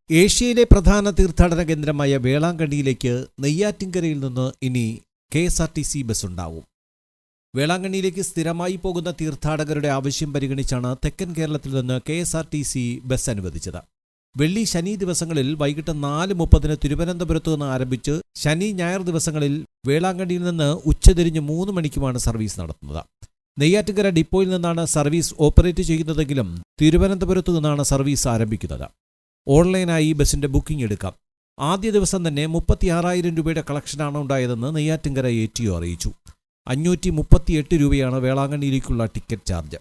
ഏഷ്യയിലെ പ്രധാന തീർത്ഥാടന കേന്ദ്രമായ വേളാങ്കണ്ണിയിലേക്ക് നെയ്യാറ്റിൻകരയിൽ നിന്ന് ഇനി KSRTC ബസ് ഉണ്ടാവും. വേളാങ്കണ്ണിയിലേക്ക് സ്ഥിരമായി പോകുന്ന തീർത്ഥാടകരുടെ ആവശ്യം പരിഗണിച്ചാണ് തെക്കൻ കേരളത്തിൽ നിന്ന് KSRTC ബസ് അനുവദിച്ചത്. വെള്ളി ശനി ദിവസങ്ങളിൽ വൈകിട്ട് 4:30 തിരുവനന്തപുരത്തു നിന്ന് ആരംഭിച്ച് ശനി ഞായർ ദിവസങ്ങളിൽ വേളാങ്കണ്ണിയിൽ നിന്ന് ഉച്ചതിരിഞ്ഞ് 3 മണിക്കുമാണ് സർവീസ് നടത്തുന്നത്. നെയ്യാറ്റിൻകര ഡിപ്പോയിൽ നിന്നാണ് സർവീസ് ഓപ്പറേറ്റ് ചെയ്യുന്നതെങ്കിലും തിരുവനന്തപുരത്തു നിന്നാണ് സർവീസ് ആരംഭിക്കുന്നത്. ഓൺലൈനായി ബസിന്റെ ബുക്കിംഗ് എടുക്കാം. ആദ്യ ദിവസം തന്നെ 36,000 രൂപയുടെ കളക്ഷനാണ് ഉണ്ടായതെന്ന് നെയ്യാറ്റിൻകര ATO അറിയിച്ചു. 538 രൂപയാണ് വേളാങ്കണ്ണിയിലേക്കുള്ള ടിക്കറ്റ് ചാർജ്.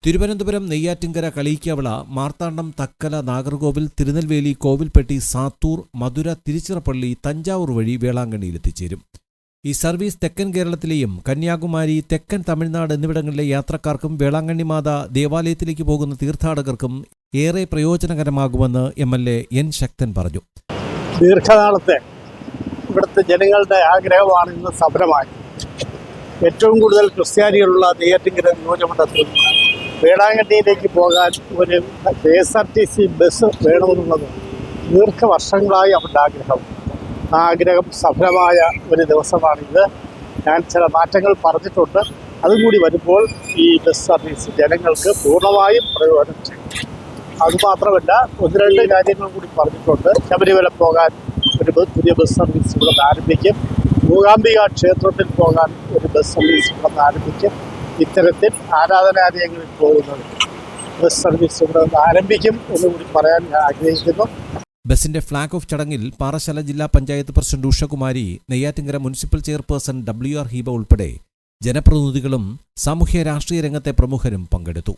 തിരുവനന്തപുരം, നെയ്യാറ്റിൻകര, കളിയിക്കാവിള, മാർത്താണ്ഡം, തക്കല, നാഗർകോവിൽ, തിരുനെൽവേലി, കോവിൽപ്പെട്ടി, സാത്തൂർ, മധുര, തിരുച്ചിറപ്പള്ളി, തഞ്ചാവൂർ വഴി വേളാങ്കണ്ണിയിൽ എത്തിച്ചേരും. ഈ സർവീസ് തെക്കൻ കേരളത്തിലെയും കന്യാകുമാരി, തെക്കൻ തമിഴ്നാട് എന്നിവിടങ്ങളിലെ യാത്രക്കാർക്കും വേളാങ്കണ്ണി മാതാ ദേവാലയത്തിലേക്ക് പോകുന്ന തീർത്ഥാടകർക്കും ഏറെ പ്രയോജനകരമാകുമെന്ന് MLA N. ശക്തൻ പറഞ്ഞു. ദീർഘനാളത്തെ ഇവിടുത്തെ ജനങ്ങളുടെ ആഗ്രഹമാണ് ഇന്ന് സഫലമായി. ഏറ്റവും കൂടുതൽ ക്രിസ്ത്യാനികളുള്ള നെയ്യാറ്റിൻകര നിയോജകമണ്ഡലത്തിൽ വേളാങ്കണ്ണിയിലേക്ക് പോകാൻ ഒരു KSRTC ബസ് വേണമെന്നുള്ളത് ദീർഘവർഷങ്ങളായി അവരുടെ ആഗ്രഹം. ആ ആഗ്രഹം സഫലമായ ഒരു ദിവസമാണിത്. ഞാൻ ചില മാറ്റങ്ങൾ പറഞ്ഞിട്ടുണ്ട്. അതുകൂടി വരുമ്പോൾ ഈ ബസ് സർവീസ് ജനങ്ങൾക്ക് പൂർണ്ണമായും പ്രയോജനം ചെയ്യും. അതുമാത്രമല്ല, 1-2 കാര്യങ്ങൾ കൂടി പറഞ്ഞിട്ടുണ്ട്. ശബരിമല പോകാൻ ഒരു പുതിയ ബസ് സർവീസ് ഇവിടെ നിന്ന് ആരംഭിക്കും. മൂകാംബിക ക്ഷേത്രത്തിൽ പോകാൻ ഒരു ബസ് സർവീസ് ഇവിടെ നിന്ന് ആരംഭിക്കും. ഇത്തരത്തിൽ ആരാധനാലയങ്ങളിൽ പോകുന്നത് ബസ് സർവീസ് ഇവിടെ നിന്ന് ആരംഭിക്കും എന്നുകൂടി പറയാൻ ഞാൻ ആഗ്രഹിക്കുന്നു. ബസിന്റെ ഫ്ളാഗ് ഓഫ് ചടങ്ങിൽ പാറശാല ജില്ലാ panchayat president Ushakumari, Neyyattinkara municipal chairperson WR Heeba ഉൾപ്പെടെ ജനപ്രതിനിധികളും സാമൂഹ്യ രാഷ്ട്രീയ രംഗത്തെ പ്രമുഖരും പങ്കെടുത്തു.